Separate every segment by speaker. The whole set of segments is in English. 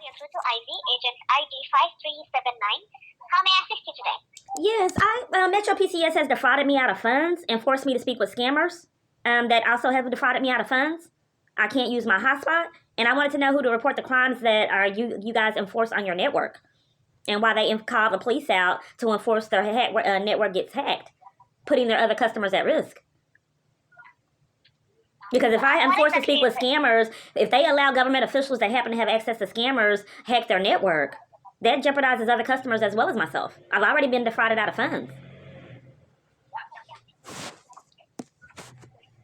Speaker 1: you through to Ivy, agent ID 5379. How may I assist you today?
Speaker 2: Yes, Metro PCS has defrauded me out of funds and forced me to speak with scammers that also have defrauded me out of funds. I can't use my hotspot, and I wanted to know who to report the crimes that are you guys enforce on your network, and why they call the police out to enforce their network gets hacked, putting their other customers at risk. Because if I enforce to speak with scammers, if they allow government officials that happen to have access to scammers hack their network, that jeopardizes other customers as well as myself. I've already been defrauded out of funds.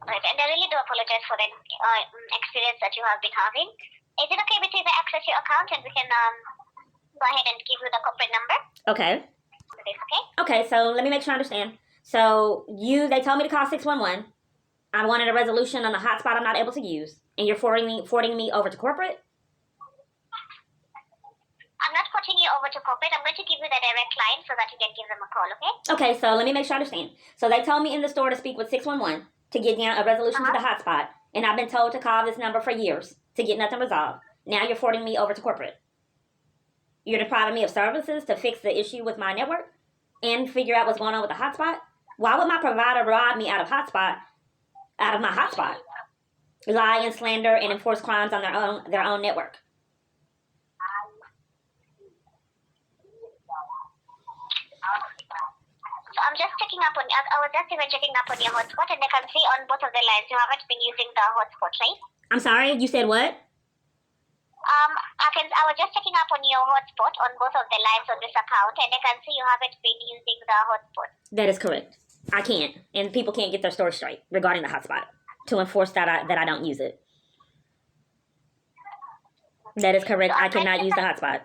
Speaker 1: Right, and I really do apologize for the experience that you have been having. Is it okay with you if I access your account and we can go ahead and give you the corporate number?
Speaker 2: Okay.
Speaker 1: Okay?
Speaker 2: Okay, so let me make sure I understand. So they told me to call 611. I wanted a resolution on the hotspot I'm not able to use, and you're forwarding me over to corporate?
Speaker 1: I'm not putting you over to corporate. I'm going to give you the direct line so that you can give them a call, okay?
Speaker 2: Okay, so let me make sure I understand. So they told me in the store to speak with 611 to get down a resolution to the hotspot, and I've been told to call this number for years to get nothing resolved. Now you're forwarding me over to corporate. You're depriving me of services to fix the issue with my network and figure out what's going on with the hotspot? Why would my provider rob me out of my hotspot? Lie and slander and enforce crimes on their own network.
Speaker 1: So I'm just checking up on. I was just even checking up on your hotspot, and I can see on both of the lines you haven't been using the hotspot, right?
Speaker 2: I'm sorry, you said what?
Speaker 1: I was just checking up on your hotspot on both of the lines on this account, and I can see you haven't been using the hotspot.
Speaker 2: That is correct. I can't, and people can't get their story straight regarding the hotspot to enforce that I don't use it. That is correct. I cannot use the hotspot.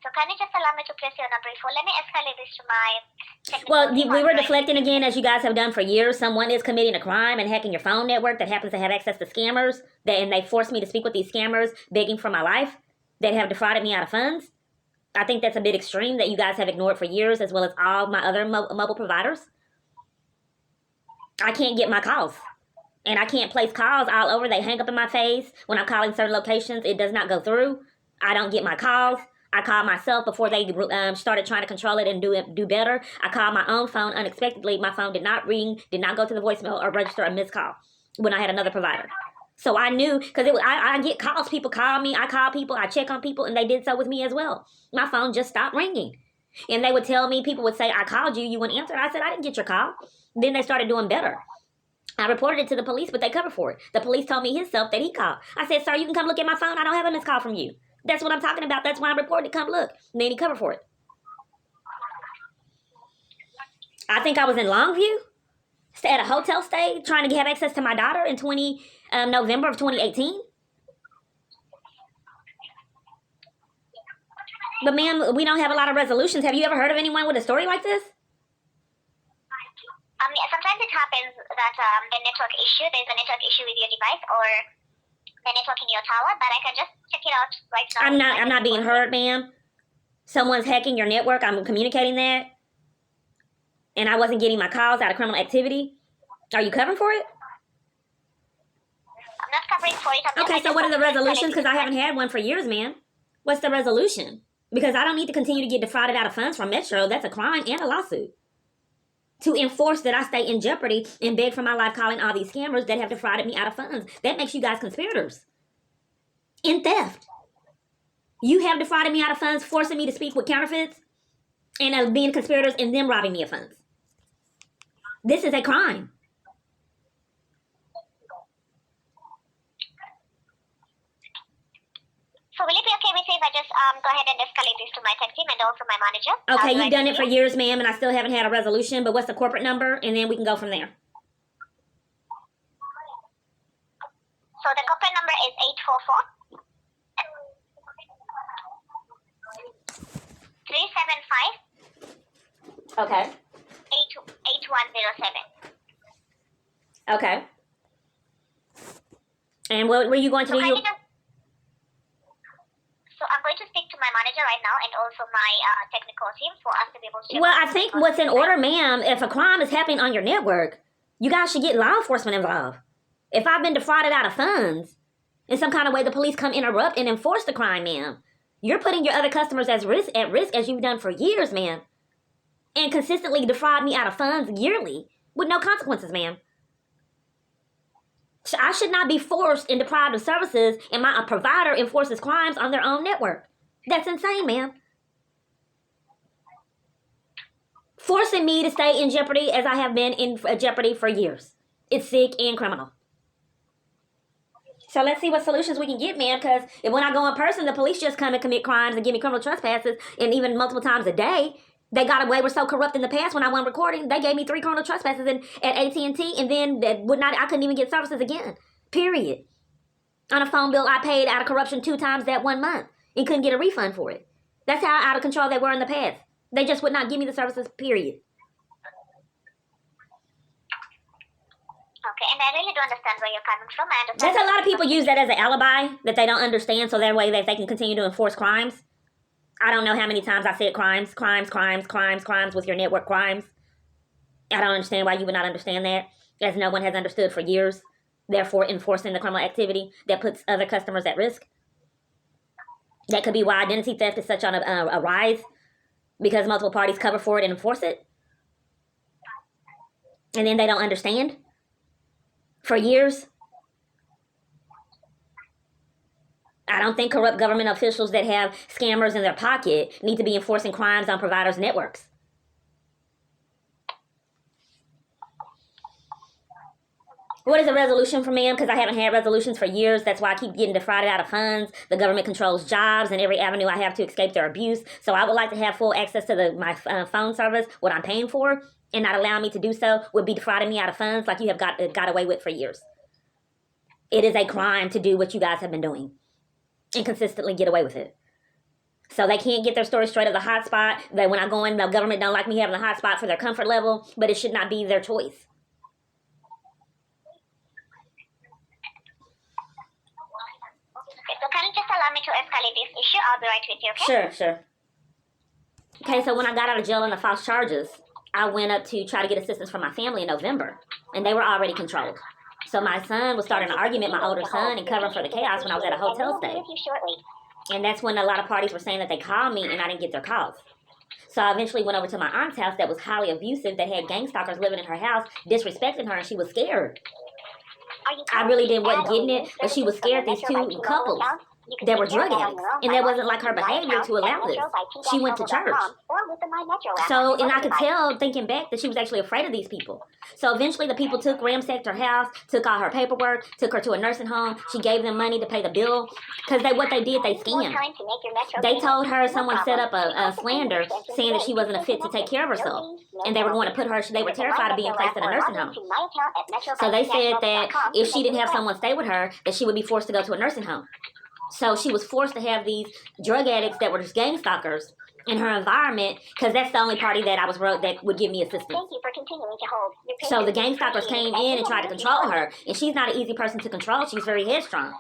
Speaker 1: So can you just allow me to place you on a brief hold? Let me escalate this to my technical
Speaker 2: Well,
Speaker 1: team.
Speaker 2: we were deflecting again, as you guys have done for years. Someone is committing a crime and hacking your phone network that happens to have access to scammers, and they forced me to speak with these scammers, begging for my life, that have defrauded me out of funds. I think that's a bit extreme that you guys have ignored for years, as well as all my other mobile providers. I can't get my calls. And I can't place calls all over. They hang up in my face. When I'm calling certain locations, it does not go through. I don't get my calls. I called myself before they started trying to control it and do better. I called my own phone unexpectedly. My phone did not ring, did not go to the voicemail or register a missed call when I had another provider. So I knew, because I get calls. People call me. I call people. I check on people, and they did so with me as well. My phone just stopped ringing. And they would tell me, people would say, I called you. You wouldn't answer. I said, I didn't get your call. Then they started doing better. I reported it to the police, but they covered for it. The police told me himself that he called. I said, sir, you can come look at my phone. I don't have a missed call from you. That's what I'm talking about. That's why I'm reporting it. Come look. And then he covered for it. I think I was in Longview at a hotel stay trying to have access to my daughter in November of 2018. But ma'am, we don't have a lot of resolutions. Have you ever heard of anyone with a story like this?
Speaker 1: Sometimes it happens that the network issue, there's a network issue with your device or the network in your tower, but I can just check it out right now.
Speaker 2: I'm not being heard, ma'am. Someone's hacking your network. I'm communicating that. And I wasn't getting my calls out of criminal activity. Are you covering for it?
Speaker 1: I'm not covering for it.
Speaker 2: Okay, so what are the resolutions? Because I haven't had one for years, ma'am. What's the resolution? Because I don't need to continue to get defrauded out of funds from Metro. That's a crime and a lawsuit. To enforce that I stay in jeopardy and beg for my life, calling all these scammers that have defrauded me out of funds. That makes you guys conspirators in theft. You have defrauded me out of funds, forcing me to speak with counterfeits, and being conspirators and them robbing me of funds. This is a crime.
Speaker 1: So will it be okay with you if I just go ahead and escalate this to my tech team and also my manager?
Speaker 2: Okay, you've done it for years, ma'am, and I still haven't had a resolution, but what's the corporate number? And then we can go from there.
Speaker 1: So the corporate number is 844-375.
Speaker 2: Okay.
Speaker 1: 8107.
Speaker 2: Okay. And what were you going to do?
Speaker 1: So I'm going to speak to my manager right now and also my technical team for us to be able to...
Speaker 2: Well, I think what's in order, ma'am, if a crime is happening on your network, you guys should get law enforcement involved. If I've been defrauded out of funds In some kind of way, the police come interrupt and enforce the crime, ma'am. You're putting your other customers at risk as you've done for years, ma'am. And consistently defraud me out of funds yearly with no consequences, ma'am. I should not be forced and deprived of services, and my provider enforces crimes on their own network. That's insane, ma'am. Forcing me to stay in jeopardy as I have been in jeopardy for years. It's sick and criminal. So let's see what solutions we can get, ma'am, because when I go in person, the police just come and commit crimes and give me criminal trespasses, and even multiple times a day. They got away with so corrupt in the past when I went recording. They gave me 3 criminal trespasses at AT&T, and then I couldn't even get services again. Period. On a phone bill I paid out of corruption 2 times that 1 month and couldn't get a refund for it. That's how out of control they were in the past. They just would not give me the services, period.
Speaker 1: Okay, and I really don't understand where you're coming from. I understand.
Speaker 2: There's a lot of people use that as an alibi that they don't understand, so that way that they can continue to enforce crimes. I don't know how many times I said crimes with your network crimes. I don't understand why you would not understand that, as no one has understood for years, therefore enforcing the criminal activity that puts other customers at risk. That could be why identity theft is such on a rise, because multiple parties cover for it and enforce it. And then they don't understand for years. I don't think corrupt government officials that have scammers in their pocket need to be enforcing crimes on providers' networks. What is a resolution for ma'am? Because I haven't had resolutions for years. That's why I keep getting defrauded out of funds. The government controls jobs and every avenue I have to escape their abuse. So I would like to have full access to my phone service, what I'm paying for, and not allowing me to do so would be defrauding me out of funds like you have got away with for years. It is a crime to do what you guys have been doing and consistently get away with it. So they can't get their story straight of the hotspot. That when I go in, the government don't like me having the hotspot for their comfort level, but it should not be their choice.
Speaker 1: Okay, so can you just allow me to escalate this issue? I'll be right with you, okay?
Speaker 2: Sure. Okay, so when I got out of jail on the false charges, I went up to try to get assistance from my family in November, and they were already controlled. So my son was starting an argument, my older son, and covering for the chaos when I was at a hotel stay. And that's when a lot of parties were saying that they called me and I didn't get their calls. So I eventually went over to my aunt's house that was highly abusive, that had gang stalkers living in her house, disrespecting her, and she was wasn't getting it, but she was scared these 2 couples that were drug addicts. And that wasn't like her behavior to allow this. She went to church. So, and I could tell, thinking back, that she was actually afraid of these people. So eventually the people ransacked her house, took all her paperwork, took her to a nursing home. She gave them money to pay the bill. Because they scammed. They told her someone set up a slander saying that she wasn't a fit to take care of herself. And they were going to put her, they were terrified of being placed in a nursing home. So they said that if she didn't have someone stay with her, that she would be forced to go to a nursing home. So she was forced to have these drug addicts that were just gang stalkers in her environment, because that's the only party that that would give me assistance.
Speaker 1: Thank you for continuing to hold.
Speaker 2: So the gang stalkers came in and tried to control her, and she's not an easy person to control. She's very headstrong.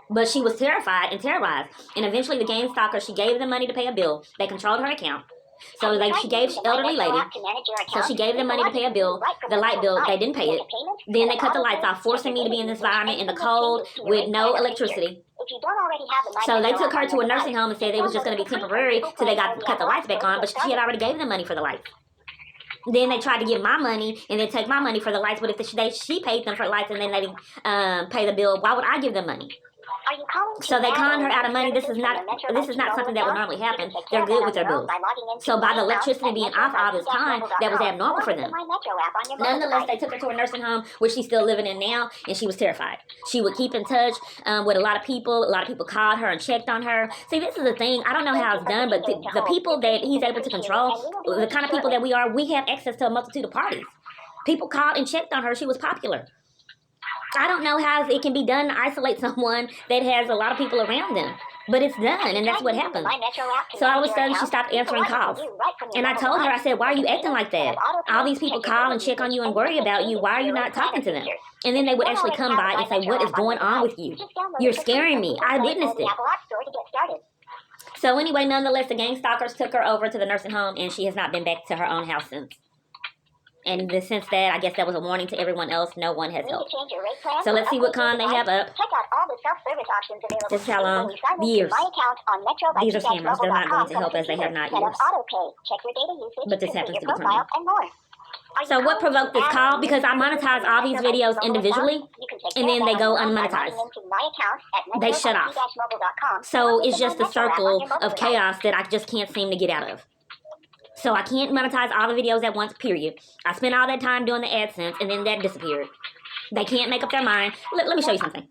Speaker 2: But she was terrified and terrorized. And eventually the gang stalkers, she gave them money to pay a bill. They controlled her account. So she gave elderly lady, so she gave them money to pay a bill, the light bill, they didn't pay it. Then they cut the lights off, forcing me to be in this environment in the cold with no electricity. So they took her to a nursing home and said it was just going to be temporary till they cut the lights back on, but she had already gave them money for the lights. Then they tried to give my money and then take my money for the lights, but if she paid them for the lights and then they didn't pay the bill, why would I give them money? So they conned her out of money. This is not something that would normally happen. They're good with their bills. So by the electricity being off all this time, that was abnormal for them. Nonetheless, they took her to a nursing home, which she's still living in now, and she was terrified. She would keep in touch with a lot of people. A lot of people called her and checked on her. See, this is the thing. I don't know how it's done, but the people that he's able to control, the kind of people that we are, we have access to a multitude of parties. People called and checked on her. She was popular. I don't know how it can be done to isolate someone that has a lot of people around them. But it's done, and that's what happened. So all of a sudden, she stopped answering calls. And I told her, I said, why are you acting like that? All these people call and check on you and worry about you. Why are you not talking to them? And then they would actually come by and say, what is going on with you? You're scaring me. I witnessed it. So anyway, nonetheless, the gang stalkers took her over to the nursing home, and she has not been back to her own house since. And since that, I guess that was a warning to everyone else. No one has
Speaker 1: Need to
Speaker 2: helped.
Speaker 1: change your rate plan
Speaker 2: So
Speaker 1: or
Speaker 2: let's see what
Speaker 1: upgrade
Speaker 2: con they
Speaker 1: your
Speaker 2: have up.
Speaker 1: device? Check out all the self-service options available.
Speaker 2: Just how long?
Speaker 1: When you sign into
Speaker 2: Years.
Speaker 1: My Account on Metro by
Speaker 2: These are scammers. They're not going to help as they have not
Speaker 1: Set up
Speaker 2: years.
Speaker 1: auto pay. Check your data usage.
Speaker 2: But this
Speaker 1: complete
Speaker 2: happens to
Speaker 1: your
Speaker 2: be
Speaker 1: profile,
Speaker 2: criminal.
Speaker 1: and more. Are
Speaker 2: So
Speaker 1: you
Speaker 2: what
Speaker 1: calling
Speaker 2: provoked
Speaker 1: to
Speaker 2: this
Speaker 1: add
Speaker 2: call?
Speaker 1: a
Speaker 2: Because I
Speaker 1: new
Speaker 2: monetize
Speaker 1: service
Speaker 2: all
Speaker 1: to
Speaker 2: these
Speaker 1: your Metro
Speaker 2: videos
Speaker 1: mobile
Speaker 2: individually,
Speaker 1: account? You can take
Speaker 2: and
Speaker 1: care
Speaker 2: then
Speaker 1: of
Speaker 2: they
Speaker 1: that
Speaker 2: go
Speaker 1: by
Speaker 2: unmonetized.
Speaker 1: logging into My Account at
Speaker 2: They shut off.
Speaker 1: metro-mobile.com.
Speaker 2: So it's just a circle of chaos that I just can't seem to get out of. So I can't monetize all the videos at once, period. I spent all that time doing the AdSense, and then that disappeared. They can't make up their mind. Let me show you something.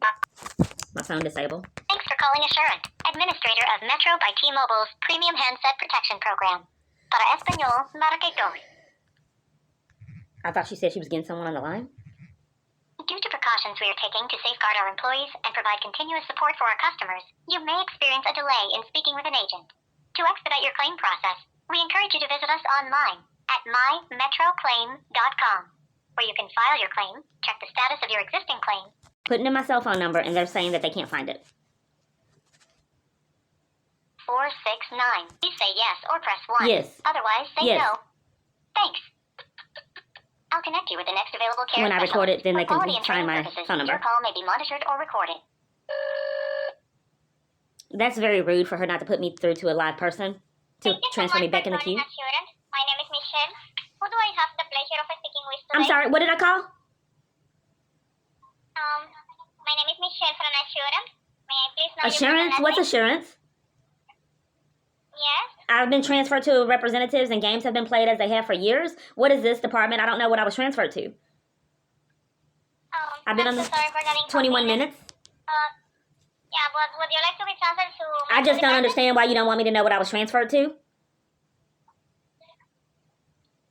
Speaker 2: My phone disabled.
Speaker 1: Thanks for calling Assurant, administrator of Metro by T-Mobile's Premium Handset Protection Program. Para Español, marque dos.
Speaker 2: I thought she said she was getting someone on the line.
Speaker 1: Due to precautions we are taking to safeguard our employees and provide continuous support for our customers, you may experience a delay in speaking with an agent. To expedite your claim process, we encourage you to visit us online at mymetroclaim.com, where you can file your claim, check the status of your existing claim.
Speaker 2: Putting in my cell phone number, and they're saying that they can't find it.
Speaker 1: 469. Please say yes or press 1.
Speaker 2: Yes.
Speaker 1: Otherwise, say
Speaker 2: Yes.
Speaker 1: no. Thanks. I'll connect you with the next available care
Speaker 2: When I record it, then they
Speaker 1: For
Speaker 2: can
Speaker 1: quality and
Speaker 2: find
Speaker 1: training
Speaker 2: my
Speaker 1: purposes,
Speaker 2: phone number.
Speaker 1: Your call may be monitored or recorded.
Speaker 2: That's very rude for her not to put me through to a live person to transfer me back in the queue.
Speaker 1: My name is Michelle. Who do I have the pleasure of speaking with today?
Speaker 2: I'm sorry, what did I call?
Speaker 1: My name is Michelle from Assurance. May I please know your
Speaker 2: Assurance?
Speaker 1: first
Speaker 2: What's
Speaker 1: name?
Speaker 2: assurance?
Speaker 1: Yes.
Speaker 2: I've been transferred to representatives and games have been played as they have for years. What is this department? I don't know what I was transferred to. I've been
Speaker 1: I'm
Speaker 2: on
Speaker 1: so sorry for that
Speaker 2: 21
Speaker 1: inconvenience.
Speaker 2: minutes.
Speaker 1: Yeah, but would you like to be transferred to...
Speaker 2: I just don't understand why you don't want me to know what I was transferred to.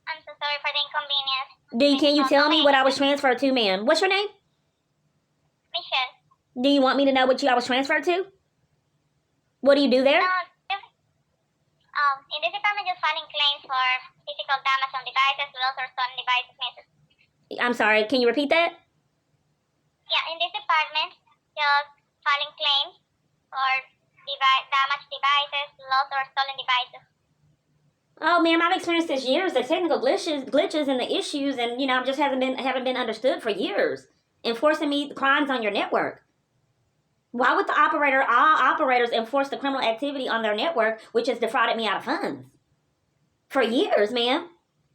Speaker 1: I'm so sorry for the inconvenience.
Speaker 2: Can you tell me what I was transferred to, ma'am? What's your name?
Speaker 1: Michelle.
Speaker 2: Do you want me to know what I was transferred to? What do you do there?
Speaker 1: In this department, just filing claims for physical damage on devices, lost or stolen devices, misses.
Speaker 2: I'm sorry, can you repeat that?
Speaker 1: Yeah, in this department, just filing claims for damaged devices, lost or stolen devices.
Speaker 2: Oh, ma'am, I've experienced this years. The technical glitches and the issues, and just haven't been understood for years, enforcing me crimes on your network. Why would all operators enforce the criminal activity on their network, which has defrauded me out of funds? For years, ma'am.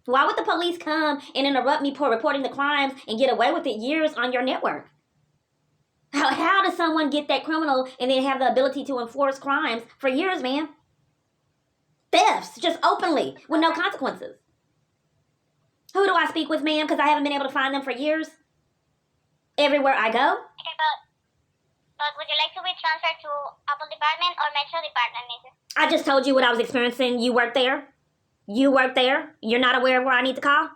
Speaker 2: Why would the police come and interrupt me for reporting the crimes and get away with it years on your network? How does someone get that criminal and then have the ability to enforce crimes for years, ma'am? Thefts, just openly, with no consequences. Who do I speak with, ma'am? Because I haven't been able to find them for years. Everywhere I go.
Speaker 1: Okay, but would you like to be transferred to Apple Department or Metro Department, Mrs.?
Speaker 2: I just told you what I was experiencing. You work there. You're not aware of where I need to call?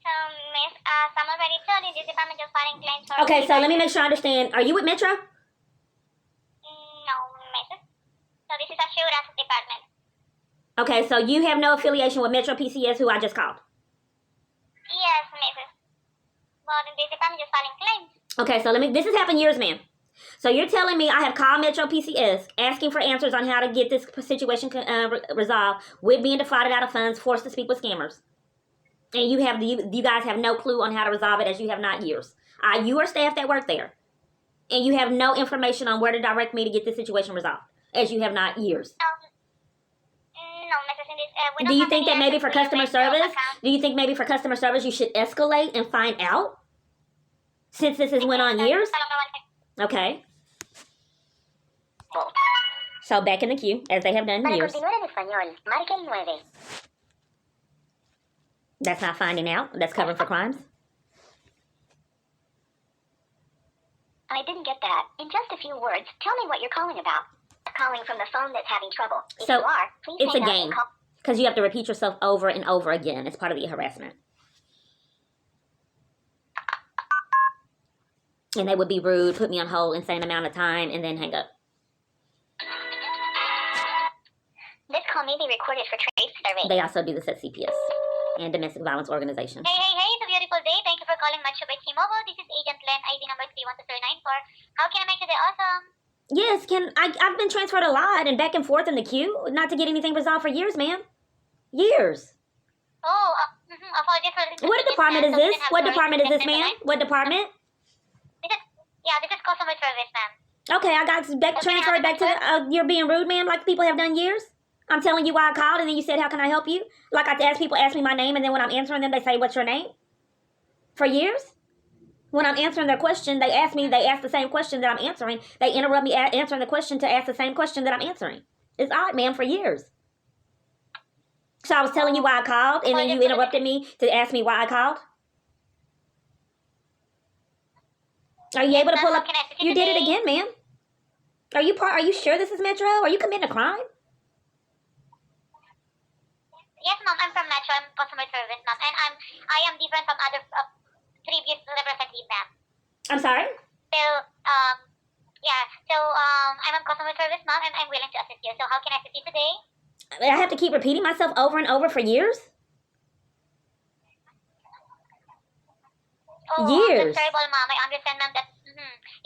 Speaker 1: So, Miss, I'm already told you this department just filing claims for...
Speaker 2: Okay, so let me make sure I understand. Are you with Metro?
Speaker 1: No, Mrs. So this is Assurance Department.
Speaker 2: Okay, so you have no affiliation with Metro PCS, who I just called?
Speaker 1: Yes, Mrs. But in this department just filing claims.
Speaker 2: Okay, so this has happened years, ma'am. So you're telling me I have called Metro PCS, asking for answers on how to get this situation resolved, with being defrauded out of funds, forced to speak with scammers. And you guys have no clue on how to resolve it, as you have not years. You are staff that work there. And you have no information on where to direct me to get this situation resolved, as you have not years.
Speaker 1: No, Mrs. We
Speaker 2: Do
Speaker 1: don't
Speaker 2: you
Speaker 1: have
Speaker 2: think
Speaker 1: any
Speaker 2: that maybe
Speaker 1: answers
Speaker 2: for
Speaker 1: to your
Speaker 2: customer
Speaker 1: Metro
Speaker 2: service,
Speaker 1: account.
Speaker 2: you should escalate and find out? Since this has went on years? Okay. So back in the queue, as they have done
Speaker 1: Para
Speaker 2: years.
Speaker 1: continuar en español, marque el 9.
Speaker 2: That's not finding out. That's covering for crimes.
Speaker 1: I didn't get that. In just a few words, tell me what you're calling about. Calling from the phone that's having trouble. If
Speaker 2: So,
Speaker 1: you are, please
Speaker 2: it's a
Speaker 1: hang up
Speaker 2: game.
Speaker 1: and call.
Speaker 2: Because you have to repeat yourself over and over again. It's part of the harassment. And they would be rude, put me on hold insane amount of time, and then hang up.
Speaker 1: This call may be recorded for trade survey.
Speaker 2: They also do this at CPS and domestic violence organizations.
Speaker 1: Hey, it's a beautiful day. Thank you for calling Metro by T-Mobile. This is Agent Len, ID number 31294. How can I make today awesome?
Speaker 2: Yes, I've been transferred a lot and back and forth in the queue, not to get anything resolved for years, ma'am. Years.
Speaker 1: Oh,
Speaker 2: What department is this? What department is this, ma'am? What department?
Speaker 1: This is customer service, ma'am.
Speaker 2: Okay, I got transferred back to you're being rude, ma'am, like people have done years. I'm telling you why I called, and then you said, how can I help you? Like I ask people, ask me my name, and then when I'm answering them, they say, what's your name? For years? When I'm answering their question, they ask the same question that I'm answering. They interrupt me answering the question to ask the same question that I'm answering. It's odd, ma'am, for years. So I was telling you why I called, and then you interrupted me to ask me why I called? Are you able to pull up? You did it again, ma'am. Are you sure this is Metro? Are you committing a crime?
Speaker 1: Yes, ma'am. I'm from Metro. I'm customer service, ma'am, and I am different from other previous representative, ma'am.
Speaker 2: I'm sorry.
Speaker 1: So I'm a customer service, ma'am, and I'm willing to assist you. So how can I assist you today?
Speaker 2: I have to keep repeating myself over and over for years. Years.
Speaker 1: That's terrible, ma'am. I understand, ma'am, that.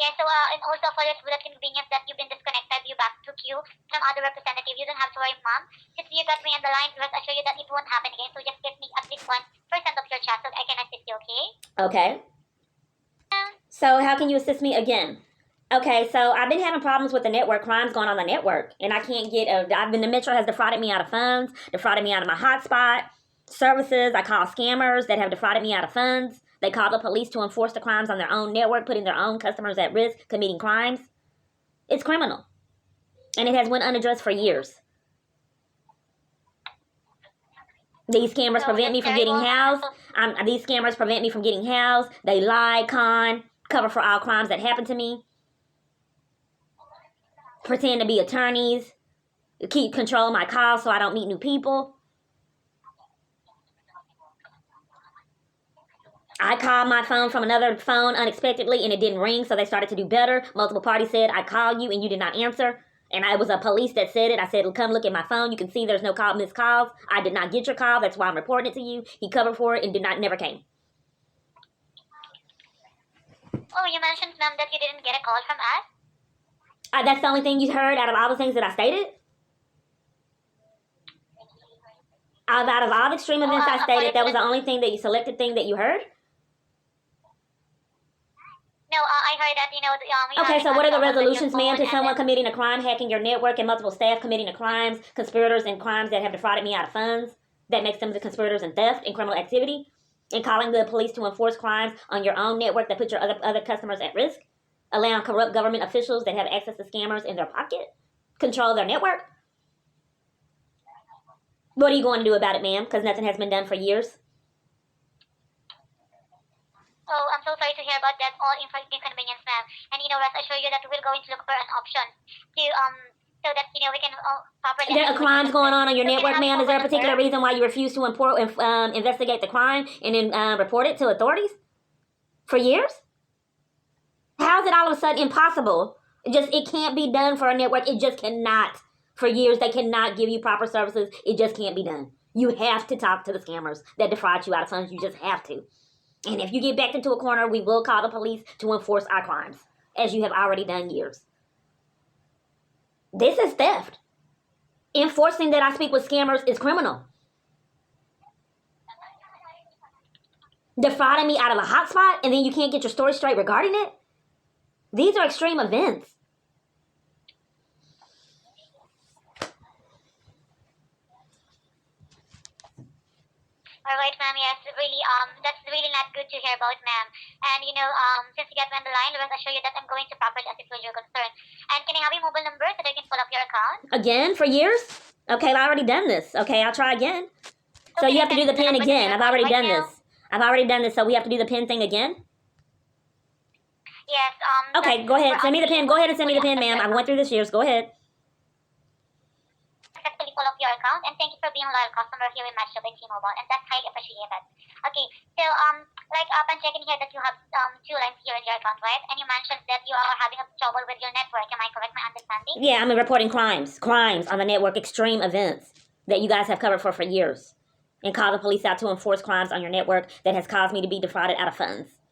Speaker 1: Yeah, so, and also for your inconvenience that you've been disconnected, you back to queue from other representative. You don't have to worry, ma'am. Since you got me on the line, rest assure you that it won't happen again. So just give me at least 1% of your chat so I can assist you, okay?
Speaker 2: Okay. So how can you assist me again? Okay, so I've been having problems with the network, crimes going on the network, and I can't get, the Metro has defrauded me out of funds, defrauded me out of my hotspot, services. I call scammers that have defrauded me out of funds. They call the police to enforce the crimes on their own network, putting their own customers at risk, committing crimes. It's criminal. And it has went unaddressed for years. These scammers prevent me from getting housed. These scammers prevent me from getting housed. They lie, con, cover for all crimes that happen to me. Pretend to be attorneys. Keep control of my calls so I don't meet new people. I called my phone from another phone unexpectedly and it didn't ring, so they started to do better. Multiple parties said, I called you and you did not answer. And it was a police that said it. I said, come look at my phone. You can see there's no missed calls. I did not get your call. That's why I'm reporting it to you. He covered for it and never came.
Speaker 1: Oh, you mentioned, ma'am, that you didn't get a call from us?
Speaker 2: That's the only thing you heard out of all the things that I stated? Out of all the extreme events I stated, that was the only thing that you selected thing that you heard?
Speaker 1: No, I heard that,
Speaker 2: okay, so what are the resolutions, ma'am, to someone committing a crime, hacking your network, and multiple staff committing a crimes, conspirators and crimes that have defrauded me out of funds, that makes them the conspirators in theft and criminal activity, and calling the police to enforce crimes on your own network that put your other customers at risk, allowing corrupt government officials that have access to scammers in their pocket, control their network? What are you going to do about it, ma'am? Because nothing has been done for years.
Speaker 1: Oh, I'm so sorry to hear about that. All inconvenience, ma'am. And rest assure you that we're going to look for an option to so that we can properly.
Speaker 2: There are crimes going on your network, ma'am. Is there a particular reason why you refuse to investigate the crime and then report it to authorities for years? How is it all of a sudden impossible? It can't be done for a network. It just cannot. For years, they cannot give you proper services. It just can't be done. You have to talk to the scammers that defraud you out of funds. You just have to. And if you get backed into a corner, we will call the police to enforce our crimes, as you have already done years. This is theft. Enforcing that I speak with scammers is criminal. Defrauding me out of a hotspot and then you can't get your story straight regarding it? These are extreme events.
Speaker 1: All right, ma'am. Yes, really. That's really not good to hear about, ma'am. And since you got me on the line, rest assure you that I'm going to properly assist with your concern. And can I have your mobile number so that I can pull up your account?
Speaker 2: Again, for years? Okay, I've already done this. Okay, I'll try again. So you have to do the pin again. I've already done this. I've already done this. So we have to do the pin thing again.
Speaker 1: Yes.
Speaker 2: Okay, go ahead. Send me the pin. Go ahead and send me the pin, ma'am. I went through this years. Go ahead.
Speaker 1: Successfully pull up your account, and thank you for being a loyal customer here in Metro by T-Mobile, and that's highly appreciated. Okay, so upon checking here that you have 2 lines here in your account, right? And you mentioned that you are having trouble with your network. Am I correct? My understanding?
Speaker 2: Yeah, I'm reporting crimes on the network, extreme events that you guys have covered for years, and call the police out to enforce crimes on your network that has caused me to be defrauded out of funds,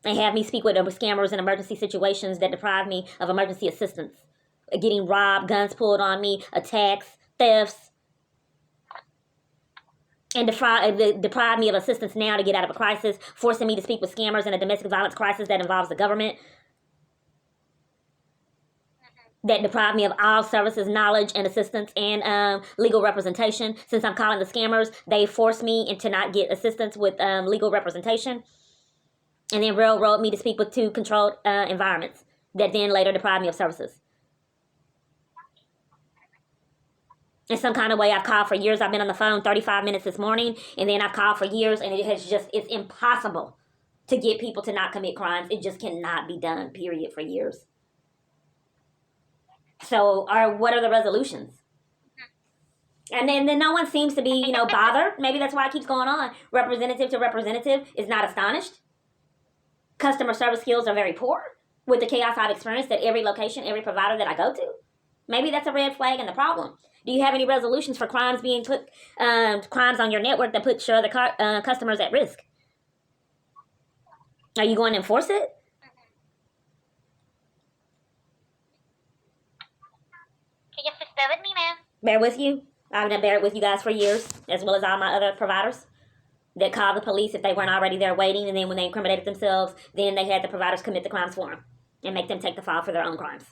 Speaker 2: and have me speak with scammers in emergency situations that deprive me of emergency assistance. Getting robbed, guns pulled on me, attacks, thefts. and deprive me of assistance now to get out of a crisis, forcing me to speak with scammers in a domestic violence crisis that involves the government, that deprive me of all services, knowledge, and assistance and legal representation. Since I'm calling the scammers, they force me into not get assistance with legal representation, and then railroad me to speak with two controlled environments that then later deprive me of services. In some kind of way, I've called for years. I've been on the phone 35 minutes this morning, and then I've called for years, and it's impossible to get people to not commit crimes. It just cannot be done, period, for years. So, what are the resolutions? And then no one seems to be, bothered. Maybe that's why it keeps going on. Representative to representative is not astonished. Customer service skills are very poor with the chaos I've experienced at every location, every provider that I go to. Maybe that's a red flag and the problem. Do you have any resolutions for crimes crimes on your network that put your other customers at risk? Are you going to enforce it?
Speaker 1: Okay, just bear with me, ma'am.
Speaker 2: Bear with you. I've been bearing with you guys for years, as well as all my other providers that called the police if they weren't already there waiting, and then when they incriminated themselves, then they had the providers commit the crimes for them and make them take the fall for their own crimes.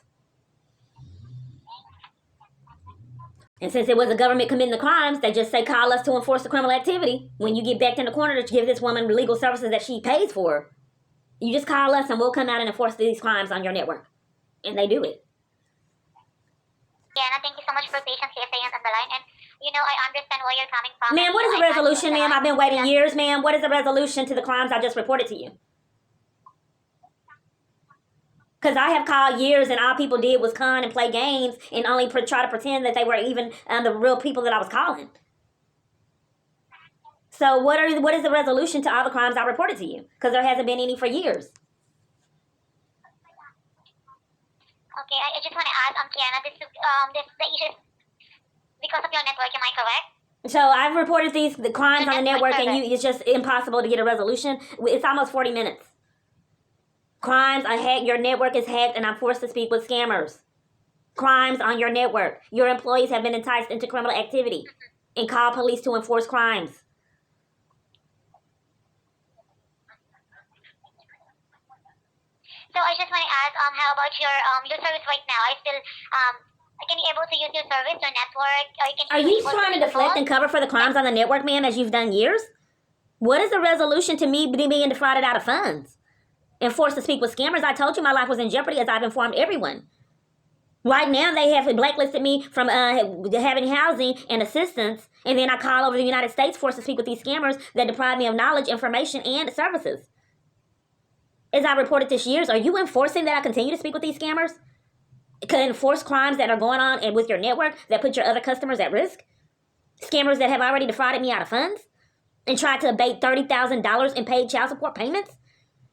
Speaker 2: And since it was the government committing the crimes, they just say, call us to enforce the criminal activity. When you get backed in the corner to give this woman legal services that she pays for, you just call us and we'll come out and enforce these crimes on your network. And they do it.
Speaker 1: Keyana, thank you so much for patiently staying on the line. And, I understand where you're coming from.
Speaker 2: Ma'am, what is the resolution, ma'am? I've been waiting years, ma'am. What is the resolution to the crimes I just reported to you? Because I have called years and all people did was con and play games and only try to pretend that they were even the real people that I was calling. So what is the resolution to all the crimes I reported to you? Because there hasn't been any for years.
Speaker 1: Okay, I just want to ask, Keyana, this the issue because of your network, am I correct?
Speaker 2: So I've reported the crimes on the network, and it's just impossible to get a resolution. It's almost 40 minutes. Crimes are hacked. Your network is hacked, and I'm forced to speak with scammers. Crimes on your network. Your employees have been enticed into criminal activity, and call police to enforce crimes.
Speaker 1: So I just want to ask, how about your service right now? Can you able to use your service or network? Or
Speaker 2: Are you trying to deflect and cover for the crimes on the network, ma'am, as you've done years? What is the resolution to me being defrauded out of funds and forced to speak with scammers? I told you my life was in jeopardy, as I've informed everyone. Right now, they have blacklisted me from having housing and assistance, and then I call over the United States forced to speak with these scammers that deprive me of knowledge, information, and services. As I reported this years, are you enforcing that I continue to speak with these scammers? Can enforce crimes that are going on and with your network that put your other customers at risk? Scammers that have already defrauded me out of funds and tried to abate $30,000 in paid child support payments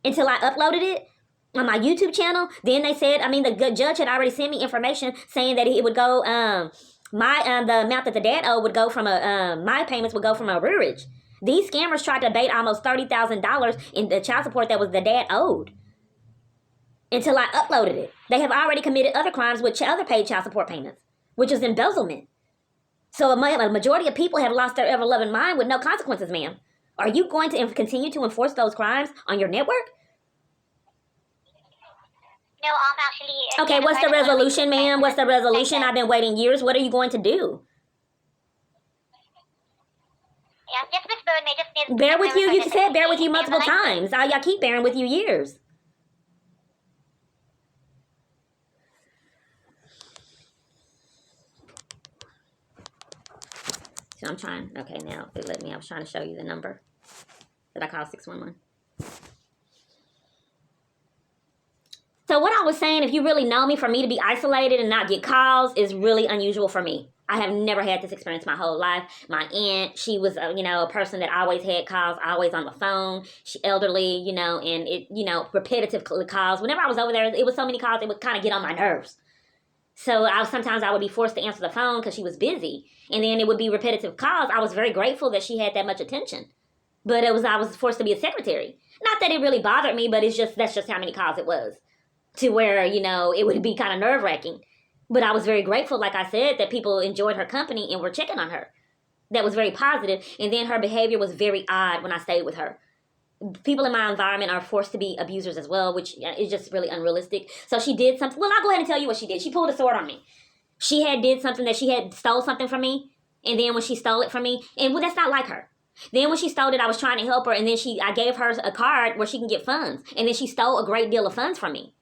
Speaker 2: until I uploaded it on my YouTube channel. Then they said, the judge had already sent me information saying that it would go, the amount that the dad owed would go from my payments would go from arrearage. These scammers tried to abate almost $30,000 in the child support that was the dad owed until I uploaded it. They have already committed other crimes with other paid child support payments, which is embezzlement. So a majority of people have lost their ever-loving mind with no consequences, ma'am. Are you going to continue to enforce those crimes on your network?
Speaker 1: No, actually...
Speaker 2: Okay, what's the resolution, ma'am? What's the resolution? I've been waiting years. What are you going to do?
Speaker 1: Yeah, just bear with me. Just
Speaker 2: bear with you. You said bear with you multiple times. Y'all keep bearing with you years. So I'm trying. Okay, now it let me. I was trying to show you the number that I called 611. So what I was saying, if you really know me, for me to be isolated and not get calls is really unusual for me. I have never had this experience my whole life. My aunt, she was, a person that always had calls, always on the phone. She elderly, and it, repetitive calls. Whenever I was over there, it was so many calls, it would kind of get on my nerves. So sometimes I would be forced to answer the phone because she was busy. And then it would be repetitive calls. I was very grateful that she had that much attention. But I was forced to be a secretary. Not that it really bothered me, but that's just how many calls it was. To where, it would be kind of nerve-wracking. But I was very grateful, like I said, that people enjoyed her company and were checking on her. that was very positive, and then her behavior was very odd when I stayed with her. People in my environment are forced to be abusers as well, which is just really unrealistic. So she did something. Well, I'll go ahead and tell you what she did. She pulled a sword on me. She had did something that she had stole something from me, and then when she stole it from me, and well, that's not like her. Then when she stole it, I was trying to help her, and then I gave her a card where she can get funds, and then she stole a great deal of funds from me.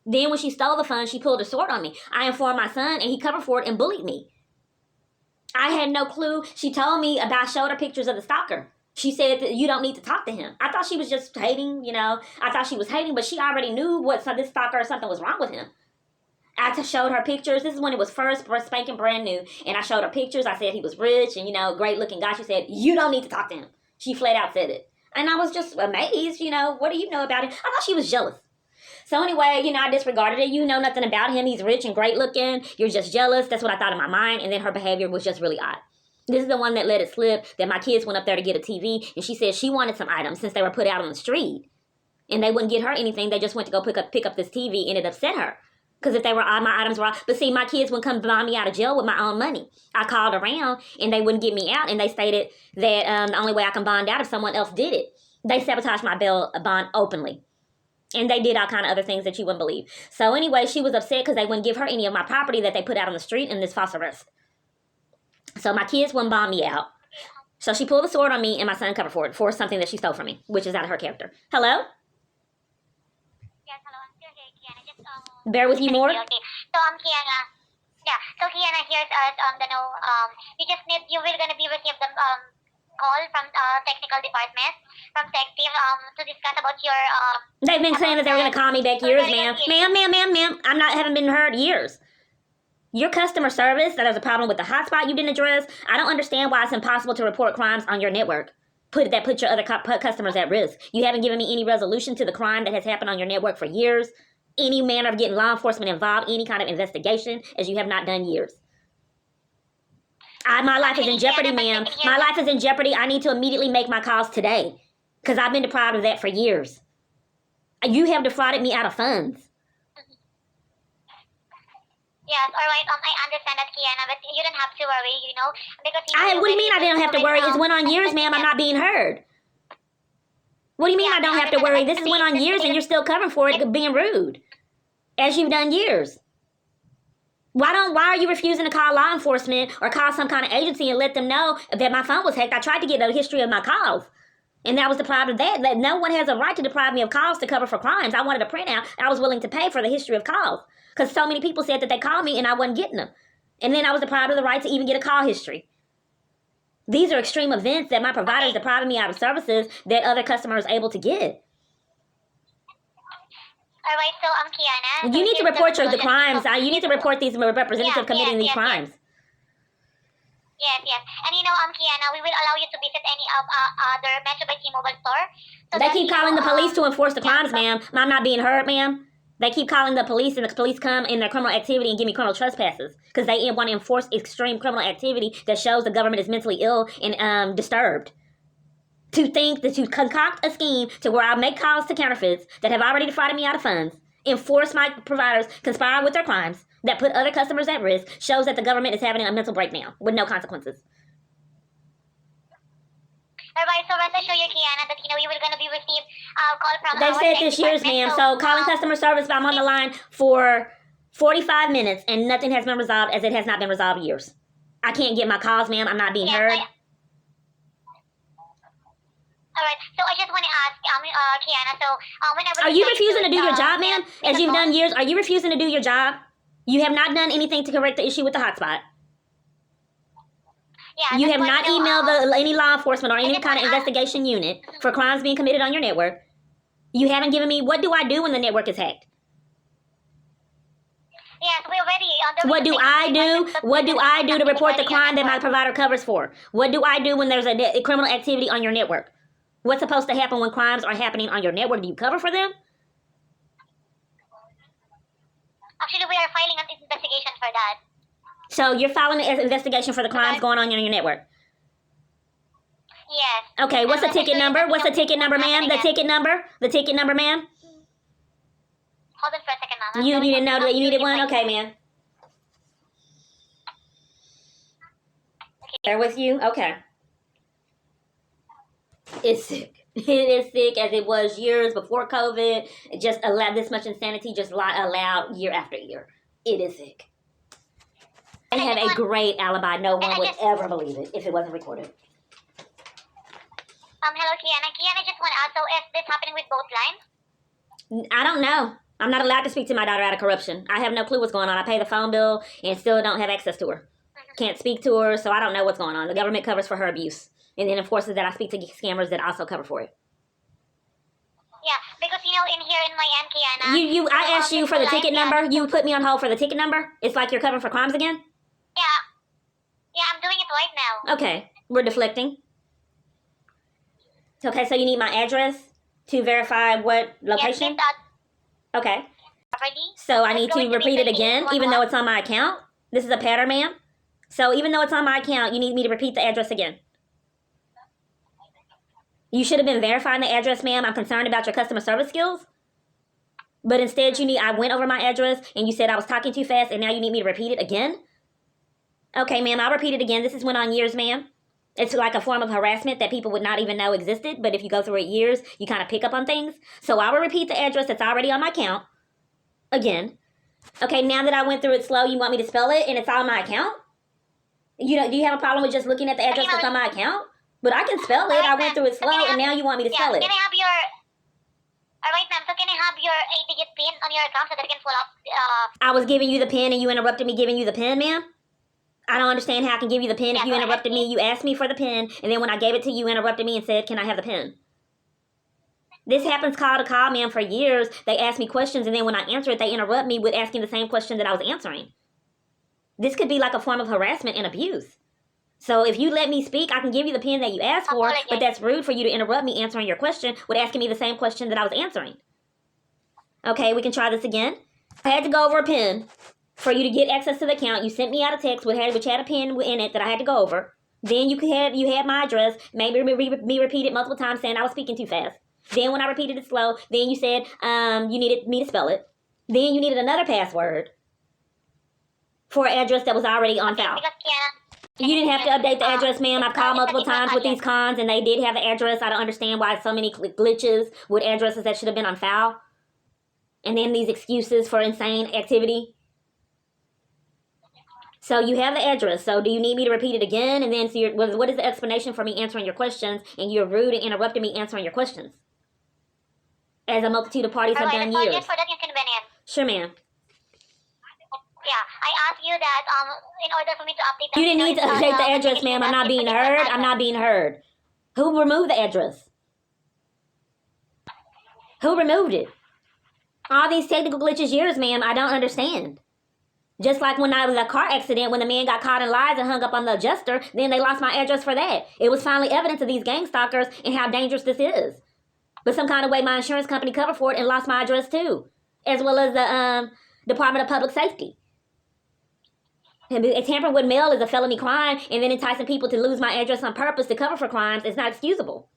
Speaker 2: Then when she stole the funds, she pulled a sword on me. I informed my son, and he covered for it and bullied me. I had no clue. She told me about, showed her pictures of the stalker. She said that you don't need to talk to him. I thought she was just hating, I thought she was hating, but she already knew this stalker or something was wrong with him. I showed her pictures. This is when it was first spanking brand new. And I showed her pictures. I said he was rich and, great looking guy. She said, you don't need to talk to him. She flat out said it. And I was just amazed, what do you know about it? I thought she was jealous. So anyway, I disregarded it. You know nothing about him. He's rich and great looking. You're just jealous. That's what I thought in my mind. And then her behavior was just really odd. This is the one that let it slip, that my kids went up there to get a TV. And she said she wanted some items since they were put out on the street. And they wouldn't get her anything. They just went to go pick up this TV, and it upset her. Because if they were my items were, but see, my kids wouldn't come buy me out of jail with my own money. I called around and they wouldn't get me out, and they stated that the only way I can bond out if someone else did it. They sabotaged my bail bond openly, and they did all kind of other things that you wouldn't believe. So anyway, she was upset because they wouldn't give her any of my property that they put out on the street in this false arrest. So my kids wouldn't bond me out. So she pulled the sword on me, and my son covered for it for something that she stole from me, which is out of her character. Hello?
Speaker 1: Yes, hello. I'm still here, Keyana. Just
Speaker 2: Bear with you more.
Speaker 1: Okay. So Keyana. Yeah. So Keyana, here's you will gonna be received the call from technical department from tech team to discuss about your
Speaker 2: They've been saying that they were gonna call me back years, ma'am. Ma'am. Haven't been heard years. Your customer service, that there's a problem with the hotspot you didn't address. I don't understand why it's impossible to report crimes on your network. Put your other customers at risk. You haven't given me any resolution to the crime that has happened on your network for years. Any manner of getting law enforcement involved, any kind of investigation, as you have not done years. My life is in jeopardy, ma'am. My life is in jeopardy. I need to immediately make my calls today, because I've been deprived of that for years. You have defrauded me out of funds.
Speaker 1: Yes, all right. I understand that, Keyana, but you don't have to worry, because
Speaker 2: What do you mean I didn't have to worry? It's went on years, ma'am. I'm not being heard. What do you mean I don't have to worry? This has went on years, and you're still covering for it being rude, as you've done years. Why are you refusing to call law enforcement or call some kind of agency and let them know that my phone was hacked? I tried to get a history of my calls, and that was the problem. That no one has a right to deprive me of calls to cover for crimes. I wanted a printout. I was willing to pay for the history of calls, because so many people said that they called me and I wasn't getting them. And then I was deprived of the right to even get a call history. These are extreme events that my provider is depriving me out of services that other customers are able to get.
Speaker 1: All right, so Keyana.
Speaker 2: You need to report the crimes. You need to report these representatives committing these crimes.
Speaker 1: Yes. And Keyana, we will allow you to visit any other Metro by T-Mobile store. So
Speaker 2: they keep calling the police to enforce the crimes, ma'am. I'm not being heard, ma'am. They keep calling the police, and the police come in their criminal activity and give me criminal trespasses because they want to enforce extreme criminal activity that shows the government is mentally ill and disturbed. To concoct a scheme to where I'll make calls to counterfeits that have already defrauded me out of funds, enforce my providers, conspire with their crimes that put other customers at risk, shows that the government is having a mental breakdown with no consequences.
Speaker 1: All right, so rest assured you, Keyana, that you were going to be received call from.
Speaker 2: They said this years, ma'am. So calling customer service, I'm on the line for 45 minutes and nothing has been resolved, as it has not been resolved years. I can't get my calls, ma'am. I'm not being heard.
Speaker 1: All right, so I just want to ask, Keyana, so whenever...
Speaker 2: Are you refusing to do your job, ma'am? As you've done years, are you refusing to do your job? You have not done anything to correct the issue with the hotspot.
Speaker 1: Yeah,
Speaker 2: you have not emailed any law enforcement or any kind of investigation unit for crimes being committed on your network. You haven't given me, what do I do when the network is hacked?
Speaker 1: Yes, we already...
Speaker 2: What do I do? What do I do to report the crime that my provider covers for? What do I do when there's a criminal activity on your network? What's supposed to happen when crimes are happening on your network? Do you cover for them?
Speaker 1: Actually, we are filing an investigation for that.
Speaker 2: So you're filing an investigation for the crimes going on your network?
Speaker 1: Yes.
Speaker 2: Okay, what's the ticket number? What's the ticket number, ma'am? The ticket number? The ticket number, ma'am?
Speaker 1: Hold on for a second, ma'am.
Speaker 2: You needed one? Okay, ma'am. There with you? Okay. It's sick. It is sick as it was years before COVID. It just allowed this much insanity, just allowed year after year. It is sick. They have a great alibi. No one would ever believe it if it wasn't recorded.
Speaker 1: Hello, Keyana. Keyana, just want to ask, so is this happening with both lines?
Speaker 2: I don't know. I'm not allowed to speak to my daughter out of corruption. I have no clue what's going on. I pay the phone bill and still don't have access to her. Can't speak to her, so I don't know what's going on. The government covers for her abuse and then enforces that I speak to scammers that also cover for it.
Speaker 1: Yeah, because in here in my end, Keyana.
Speaker 2: I asked you for the ticket number. You put me on hold for the ticket number. It's like you're covering for crimes again.
Speaker 1: Yeah, I'm doing it right now.
Speaker 2: Okay, we're deflecting. Okay, so you need my address to verify what location?
Speaker 1: Yes,
Speaker 2: okay.
Speaker 1: Already?
Speaker 2: So I need to repeat it again, even though it's on my account? This is a pattern, ma'am? So even though it's on my account, you need me to repeat the address again. You should have been verifying the address, ma'am. I'm concerned about your customer service skills. But instead, I went over my address, and you said I was talking too fast, and now you need me to repeat it again? Okay, ma'am, I'll repeat it again. This has went on years, ma'am. It's like a form of harassment that people would not even know existed, but if you go through it years, you kind of pick up on things. So I will repeat the address that's already on my account again. Okay, now that I went through it slow, you want me to spell it and it's on my account? Do you have a problem with just looking at the address that's on my account? But I can spell it. I went through it slow, and now you want me to spell it.
Speaker 1: Can I have your... Alright, ma'am, so can I have your 8-digit PIN on your account so that I can pull up...
Speaker 2: I was giving you the PIN and you interrupted me giving you the PIN, ma'am? I don't understand how I can give you the PIN if you interrupted me. You asked me for the PIN, and then when I gave it to you, you interrupted me and said, can I have the PIN? This happens call to call, ma'am, for years. They ask me questions, and then when I answer it, they interrupt me with asking the same question that I was answering. This could be like a form of harassment and abuse. So if you let me speak, I can give you the PIN that you asked for, but that's rude for you to interrupt me answering your question with asking me the same question that I was answering. Okay, we can try this again. I had to go over a PIN. For you to get access to the account, you sent me out a text which had a pin in it that I had to go over. Then you had my address, maybe me repeat it multiple times saying I was speaking too fast. Then when I repeated it slow, then you said you needed me to spell it. Then you needed another password for an address that was already on file. You didn't have to update the address, ma'am. I've called multiple times with these cons and they did have the address. I don't understand why so many glitches with addresses that should have been on file. And then these excuses for insane activity. So you have the address. So do you need me to repeat it again? And then what is the explanation for me answering your questions? And you're rude and interrupting me answering your questions. As a multitude of parties have done years.
Speaker 1: For that inconvenience.
Speaker 2: Sure, ma'am.
Speaker 1: Yeah, I asked you that in order for me to update.
Speaker 2: You didn't need to update the address, ma'am. I'm not being heard. I'm not being heard. Who removed the address? Who removed it? All these technical glitches years, ma'am. I don't understand. Just like when I was a car accident, when the man got caught in lies and hung up on the adjuster, then they lost my address for that. It was finally evidence of these gang stalkers and how dangerous this is. But some kind of way my insurance company covered for it and lost my address too. As well as the Department of Public Safety. And tampering with mail is a felony crime, and then enticing people to lose my address on purpose to cover for crimes is not excusable.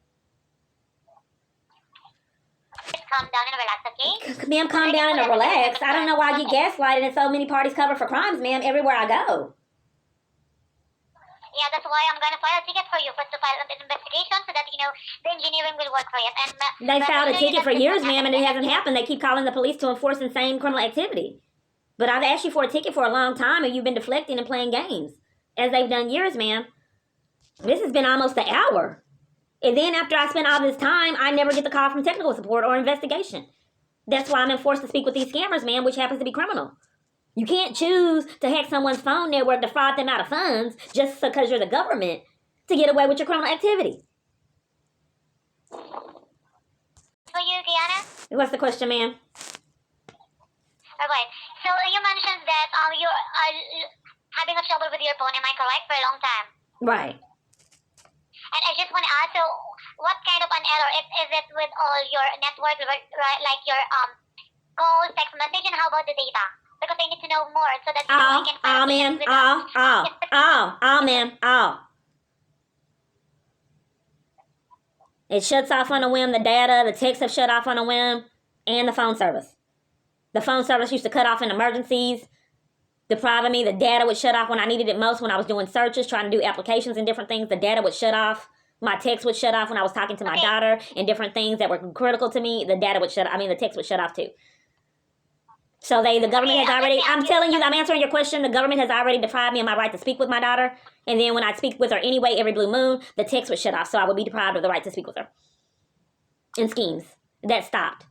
Speaker 1: Calm down and relax, okay?
Speaker 2: Ma'am, calm down and relax. I don't know why I get gaslighted and so many parties cover for crimes, ma'am, everywhere I go.
Speaker 1: Yeah, that's why I'm gonna file a ticket for you, first to file an investigation so that, the engineering will work for it. And
Speaker 2: they filed a ticket for years, ma'am, and it hasn't happened. They keep calling the police to enforce insane criminal activity. But I've asked you for a ticket for a long time, and you've been deflecting and playing games. As they've done years, ma'am. This has been almost an hour. And then after I spend all this time, I never get the call from technical support or investigation. That's why I'm enforced to speak with these scammers, ma'am, which happens to be criminal. You can't choose to hack someone's phone network to fraud them out of funds just because you're the government to get away with your criminal activity.
Speaker 1: For you, Keyana?
Speaker 2: What's the question, ma'am?
Speaker 1: Alright, so you mentioned that you are having a trouble with your phone, am I correct, for a long time?
Speaker 2: Right.
Speaker 1: And I just want to ask, so what kind of an error? Is it with all your network, right, like your calls, text message, and how about the data? Because I need to know more so that I can find
Speaker 2: ma'am, ma'am. It shuts off on a whim, the data, the texts have shut off on a whim, and the phone service. The phone service used to cut off in emergencies. depriving me. The data would shut off when I needed it most, when I was doing searches, trying to do applications and different things. The data would shut off. My text would shut off when I was talking to my daughter and different things that were critical to me. The data would the text would shut off too. So the government has already, I'm telling you, I'm answering your question. The government has already deprived me of my right to speak with my daughter. And then when I speak with her anyway, every blue moon, the text would shut off. So I would be deprived of the right to speak with her. And schemes. That stopped.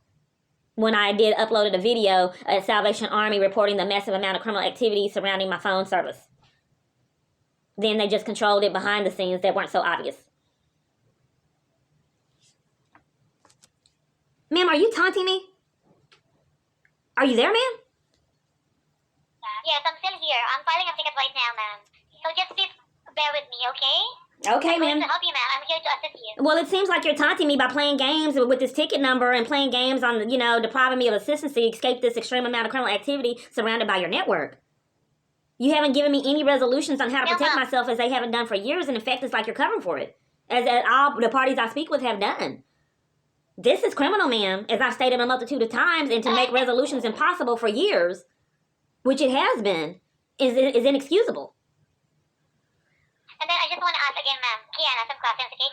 Speaker 2: When I uploaded a video at Salvation Army reporting the massive amount of criminal activity surrounding my phone service. Then they just controlled it behind the scenes that weren't so obvious. Ma'am, are you taunting me? Are you there, ma'am?
Speaker 1: Yes, I'm still here. I'm filing a ticket right now, ma'am. So just please bear with me, okay?
Speaker 2: Okay, ma'am.
Speaker 1: I'm to help you, ma'am. I'm here to assist you.
Speaker 2: Well, it seems like you're taunting me by playing games with this ticket number and playing games on, depriving me of assistance to escape this extreme amount of criminal activity surrounded by your network. You haven't given me any resolutions on how to protect myself, as they haven't done for years, and in fact, it's like you're covering for it, as all the parties I speak with have done. This is criminal, ma'am, as I've stated a multitude of times, and to make resolutions impossible for years, which it has been, is inexcusable.
Speaker 1: And then I just want to ask again, ma'am, Keyana, some questions, okay?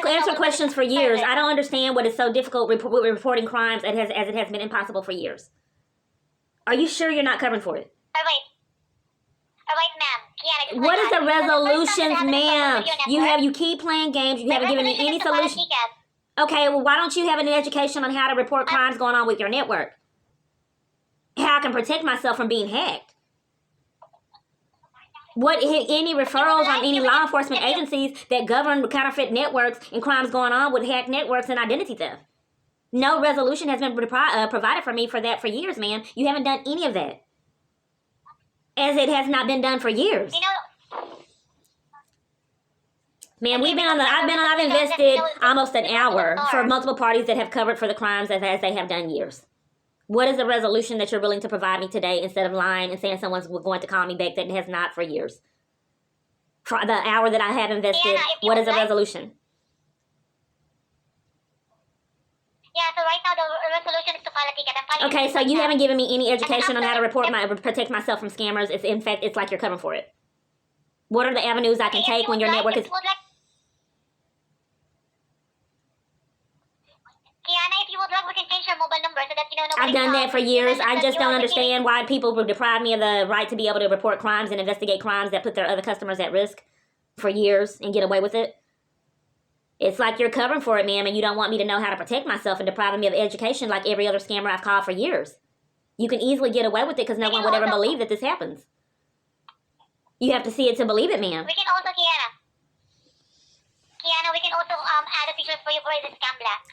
Speaker 2: I've answered questions for years. I don't understand what is so difficult with reporting crimes as it has been impossible for years. Are you sure you're not covering for it?
Speaker 1: All right, ma'am. Keyana,
Speaker 2: what is the resolutions, ma'am? You keep playing games. You haven't given me any solution. Okay, well, why don't you have an education on how to report crimes going on with your network? How I can protect myself from being hacked? Any referrals on any law enforcement agencies that govern counterfeit networks and crimes going on with hacked networks and identity theft? No resolution has been provided for me for that for years, ma'am. You haven't done any of that, as it has not been done for years. Ma'am, I've invested almost an hour for multiple parties that have covered for the crimes as they have done years. What is the resolution that you're willing to provide me today, instead of lying and saying someone's going to call me back that has not for years? For the hour that I have invested, what is the resolution?
Speaker 1: Yeah, so right now the resolution is to file a ticket.
Speaker 2: Okay, so you haven't given me any education on how to protect myself from scammers. In fact, it's like you're covering for it. What are the avenues I can take when your network is...
Speaker 1: Keyana, if you would like, we can change your mobile number so that
Speaker 2: I've done that for years. I just don't understand why people would deprive me of the right to be able to report crimes and investigate crimes that put their other customers at risk for years and get away with it. It's like you're covering for it, ma'am, and you don't want me to know how to protect myself and depriving me of education like every other scammer I've called for years. You can easily get away with it because no one would ever believe that this happens. You have to see it to believe it, ma'am.
Speaker 1: We can also, Keyana, we can also add a feature for you for the scam black.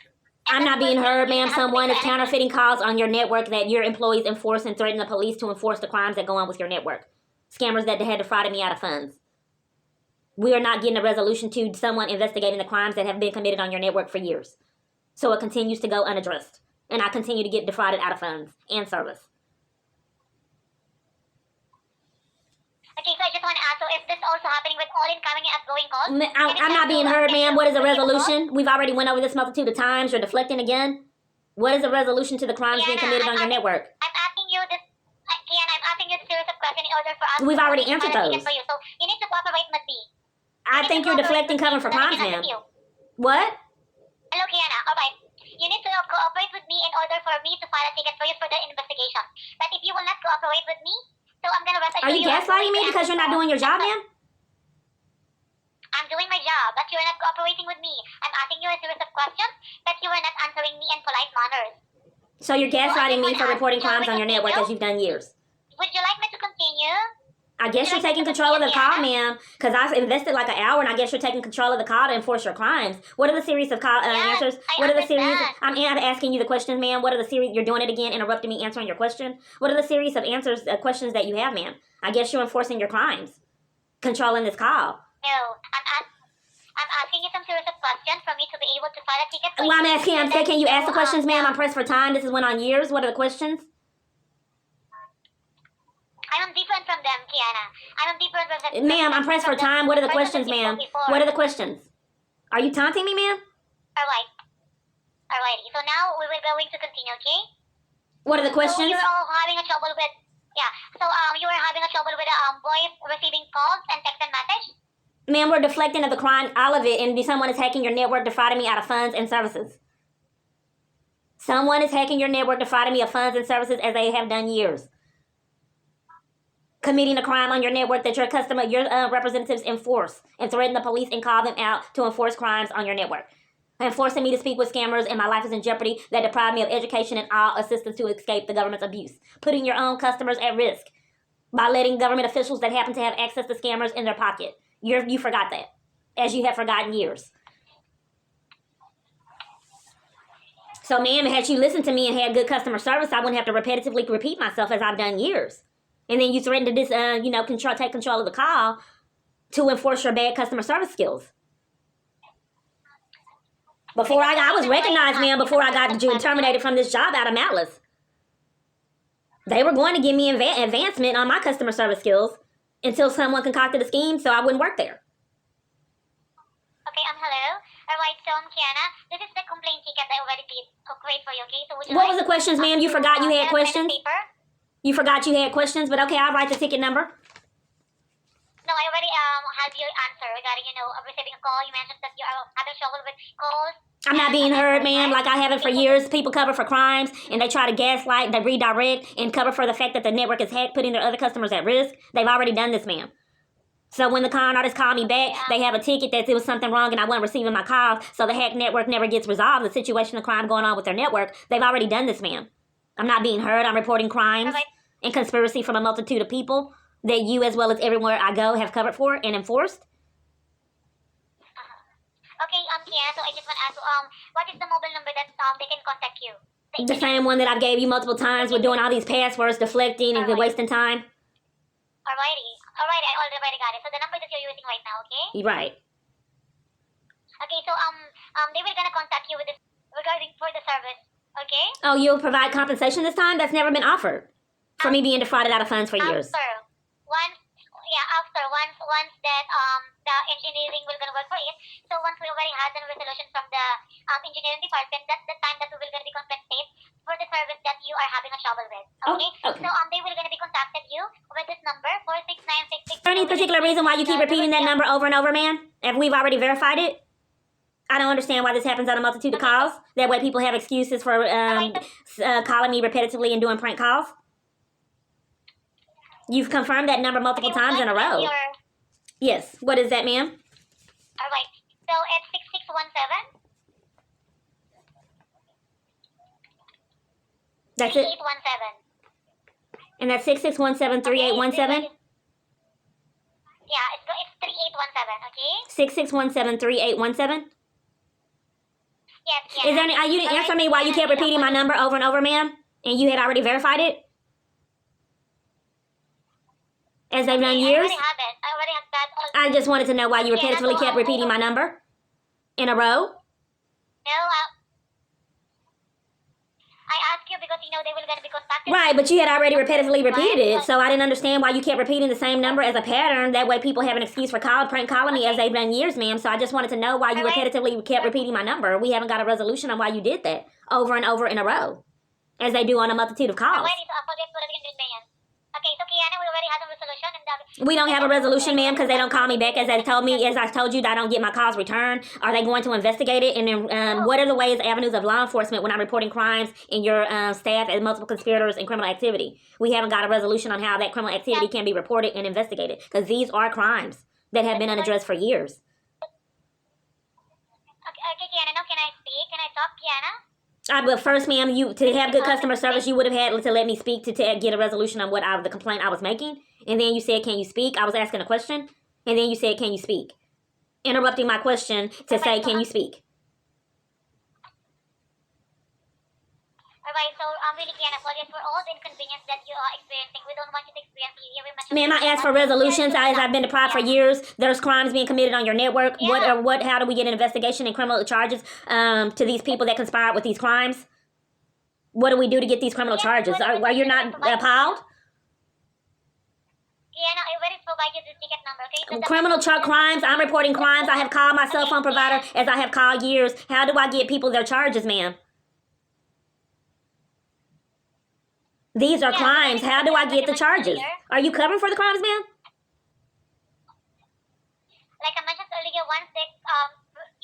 Speaker 2: I'm not being heard, ma'am. Someone is counterfeiting calls on your network that your employees enforce and threaten the police to enforce the crimes that go on with your network. Scammers that had defrauded me out of funds. We are not getting a resolution to someone investigating the crimes that have been committed on your network for years. So it continues to go unaddressed. And I continue to get defrauded out of funds and service.
Speaker 1: Okay, so I just want to ask, so is this also happening with all incoming and outgoing calls?
Speaker 2: I'm not being heard, ma'am. What is the resolution? We've already went over this multitude of times. You're deflecting again. What is the resolution to the crimes being committed on your network?
Speaker 1: I'm asking you this, Keyana, I'm asking you a series of questions in order for us
Speaker 2: We've already answered those.
Speaker 1: For you. So you need to cooperate with me.
Speaker 2: I think you're deflecting covering for crimes, ma'am. What?
Speaker 1: Hello, Keyana. All right. You need to cooperate with me in order for me to file a ticket for you for the investigation. But if you will not cooperate with me, so I'm going to rest.
Speaker 2: Are you gaslighting me because you're not doing your job, ma'am?
Speaker 1: I'm doing my job, but you're not cooperating with me. I'm asking you a series of questions, but you are not answering me in polite manners.
Speaker 2: So you're gaslighting me for reporting crimes on your network as you've done years.
Speaker 1: Would you like me to continue?
Speaker 2: I guess you're taking control of the call, ma'am, because I've invested like an hour, and I guess you're taking control of the call to enforce your crimes. What are the series of call answers? What are the series? I'm asking you the questions, ma'am. What are the series? You're doing it again, interrupting me answering your question. What are the series of questions that you have, ma'am? I guess you're enforcing your crimes, controlling this call.
Speaker 1: No, I'm asking you some series of questions for me to be able to file a ticket.
Speaker 2: Well, I'm saying, can you ask the questions, ma'am? I'm pressed for time. This has went on years. What are the questions?
Speaker 1: I'm different from them, Keyana. I'm different from them.
Speaker 2: Ma'am, I'm pressed for time. What are the questions, ma'am? What are the questions? Are you taunting me, ma'am?
Speaker 1: Alrighty. So now we will going to continue, okay?
Speaker 2: What are the questions?
Speaker 1: So you're all having a trouble with, Yeah. So you were having a trouble with voice receiving calls and text and message.
Speaker 2: Ma'am, we're deflecting of the crime, all of it, and someone is hacking your network, defrauding me out of funds and services. Someone is hacking your network, defrauding me of funds and services as they have done years. Committing a crime on your network that your representatives enforce and threaten the police and call them out to enforce crimes on your network. And forcing me to speak with scammers and my life is in jeopardy that deprive me of education and all assistance to escape the government's abuse. Putting your own customers at risk by letting government officials that happen to have access to scammers in their pocket. You forgot that, as you have forgotten years. So, ma'am, had you listened to me and had good customer service, I wouldn't have to repetitively repeat myself as I've done years. And then you threatened to take control of the call to enforce your bad customer service skills. Before I was recognized, ma'am, before I got terminated from this job out of malice. They were going to give me advancement on my customer service skills until someone concocted a scheme so I wouldn't work there.
Speaker 1: Okay, hello. Alright, so Keyana, this is the complaint ticket that I already created for you, okay? So would you
Speaker 2: What
Speaker 1: like
Speaker 2: was the questions, ma'am? You forgot you had questions?
Speaker 1: Paper?
Speaker 2: You forgot you had questions, but okay, I'll write the ticket number.
Speaker 1: No, I already had your answer regarding, receiving a call. You mentioned that you are having trouble with calls.
Speaker 2: I'm not being heard, ma'am, like I haven't for years. People cover for crimes, and they try to gaslight, they redirect, and cover for the fact that the network is hacked, putting their other customers at risk. They've already done this, ma'am. So when the con artists call me back, they have a ticket that there was something wrong and I wasn't receiving my calls, so the hack network never gets resolved, the situation of crime going on with their network. They've already done this, ma'am. I'm not being heard. I'm reporting crimes and conspiracy from a multitude of people that you, as well as everywhere I go, have covered for and enforced.
Speaker 1: Okay, Keyana, so I just want to ask you, what is the mobile number that they can contact you?
Speaker 2: The same one that I've gave you multiple times with doing all these passwords, deflecting, and wasting time.
Speaker 1: Alrighty, I already got it. So the number that you're using right now, okay?
Speaker 2: Right.
Speaker 1: Okay, so they will gonna contact you with this regarding for the service, okay?
Speaker 2: Oh, you'll provide compensation this time? That's never been offered for me being defrauded out of funds for years.
Speaker 1: Once that the engineering will gonna work for it. So once we already had a resolution from the engineering department, that's the time that we will gonna be compensated for the service that you are having a trouble with. Okay?
Speaker 2: Okay.
Speaker 1: So they will gonna be contacted you with this number 46966.
Speaker 2: Is there any particular reason why you keep repeating that number over and over, ma'am? If we've already verified it? I don't understand why this happens on a multitude of calls. That way people have excuses for calling me repetitively and doing prank calls. You've confirmed that number multiple times in a row. Yes. What is that, ma'am?
Speaker 1: Alright. So it's 6617.
Speaker 2: That's it.
Speaker 1: 3817.
Speaker 2: And that's 66173817?
Speaker 1: Yeah, it's 3817, okay?
Speaker 2: 66173817?
Speaker 1: Yes.
Speaker 2: Is there any, you didn't answer me why you kept repeating my number over and over, ma'am? And you had already verified it? As they've done years?
Speaker 1: I already have that.
Speaker 2: I just wanted to know why you repetitively kept repeating my number in a row.
Speaker 1: No, I asked you because they will gonna be contacted.
Speaker 2: Right, but you had already repetitively repeated it, so I didn't understand why you kept repeating the same number as a pattern. That way people have an excuse for prank calling me as they've done years, ma'am. So I just wanted to know why you repetitively kept repeating my number. We haven't got a resolution on why you did that over and over in a row, as they do on a multitude of calls.
Speaker 1: Okay, so Keyana, we already have a resolution.
Speaker 2: We don't have a resolution, ma'am, because they don't call me back as I told you, that I don't get my calls returned. Are they going to investigate it? And then what are the avenues of law enforcement when I'm reporting crimes and your staff as multiple conspirators in criminal activity? We haven't got a resolution on how that criminal activity can be reported and investigated, because these are crimes that have been unaddressed for years.
Speaker 1: Okay, Keyana, now can I speak? Can I talk, Keyana?
Speaker 2: But first, ma'am, to have good customer service, you would have had to let me speak to get a resolution on the complaint I was making. And then you said, can you speak? I was asking a question. And then you said, can you speak? Interrupting my question to say, can you speak?
Speaker 1: Alright, so really, Keyana, apologies for all the inconvenience that you are experiencing. We don't want you to experience here.
Speaker 2: Ma'am, I asked for resolutions as I've been deprived for years. There's crimes being committed on your network.
Speaker 1: Yeah.
Speaker 2: How do we get an investigation and criminal charges to these people that conspired with these crimes? What do we do to get these criminal charges? Are you not appalled?
Speaker 1: Keyana, I already provide you the ticket number, okay? So
Speaker 2: criminal crimes. I'm reporting crimes. I have called my cell phone provider as I have called years. How do I get people their charges, ma'am? These are
Speaker 1: Yeah,
Speaker 2: crimes. How do I get the
Speaker 1: like I
Speaker 2: charges?
Speaker 1: mentioned earlier-
Speaker 2: Are you covering for the crimes, ma'am?
Speaker 1: Like I mentioned earlier, once the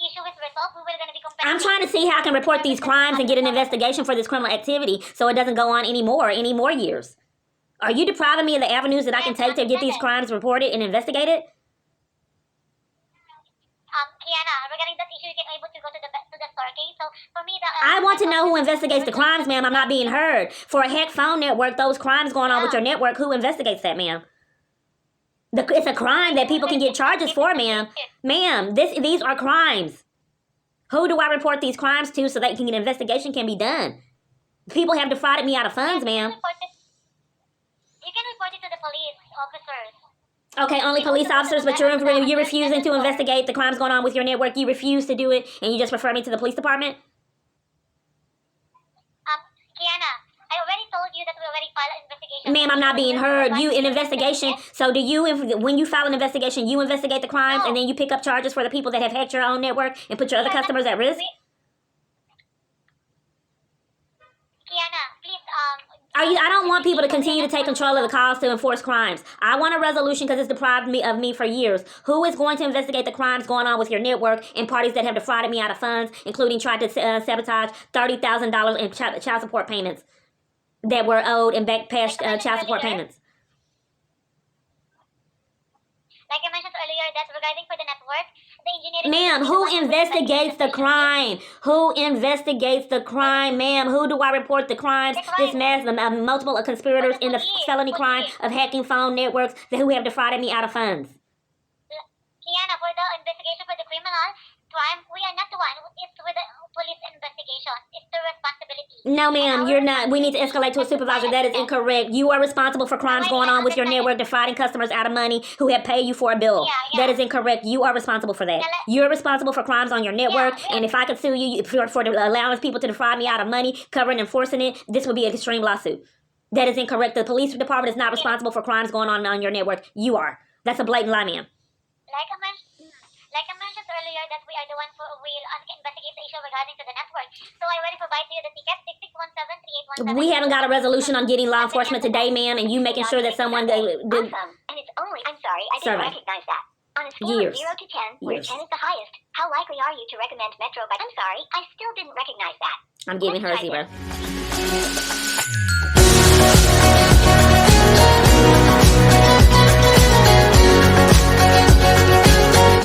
Speaker 1: issue is resolved, we will going to be compensated.
Speaker 2: I'm trying to see how I can report these crimes and get an investigation for this criminal activity so it doesn't go on any more years. Are you depriving me of the avenues that I can take to get these crimes reported and investigated?
Speaker 1: Keyana, regarding that issue, you can able to go to the store, okay? So for me,
Speaker 2: I want to know who investigates the crimes, ma'am. I'm not being heard. For a hack phone network, those crimes going on with your network, who investigates that, ma'am? It's a crime that people can get charges for, ma'am. Ma'am, these are crimes. Who do I report these crimes to so that an investigation can be done? People have defrauded me out of funds, ma'am.
Speaker 1: You can report it to the police officers.
Speaker 2: Okay, only police officers, but you're refusing to investigate the crimes going on with your network. You refuse to do it, and you just refer me to the police department?
Speaker 1: Keyana, I already told you that we already filed an investigation.
Speaker 2: Ma'am, I'm not being heard. You, an investigation. So do you, when you file an investigation, you investigate the crimes, and then you pick up charges for the people that have hacked your own network and put your other customers at risk?
Speaker 1: Keyana, please,
Speaker 2: I don't want people to continue to take control of the cause to enforce crimes. I want a resolution because it's deprived me of me for years. Who is going to investigate the crimes going on with your network and parties that have defrauded me out of funds, including tried to sabotage $30,000 in child support payments that were owed and back past child support payments?
Speaker 1: like I mentioned earlier, that regarding for the network, the engineering...
Speaker 2: Ma'am, who investigates the crime? Who investigates the crime, ma'am? Who do I report the crimes? This mass, multiple conspirators in the felony crime of hacking phone networks who have defrauded me out of funds.
Speaker 1: Keyana, for the investigation for the criminal crime, we are not the one. It's with the police investigation. It's the responsibility.
Speaker 2: No, ma'am, you're not. We need to escalate to a supervisor. That is incorrect. You are responsible for crimes going on with your network, defrauding customers out of money who have paid you for a bill. That is incorrect. You are responsible for that. You're responsible for crimes on your network, and if I could sue you for allowing people to defraud me out of money, covering and enforcing it, this would be an extreme lawsuit. That is incorrect. The police department is not responsible for crimes going on your network. You are. That's a blatant lie, ma'am.
Speaker 1: Like I mentioned earlier, that we are the one who will investigate the issue regarding to the network. So I already provided you the ticket, 66173817.
Speaker 2: We haven't got a resolution on getting law enforcement today, ma'am, and you making sure that someone did.
Speaker 1: Awesome. And it's only, I'm sorry, I didn't recognize that. On a scale
Speaker 2: Years.
Speaker 1: of 0 to 10, where 10 is the highest, how likely are you to recommend Metro? But I'm sorry, I still didn't recognize that.
Speaker 2: I'm giving her a 0.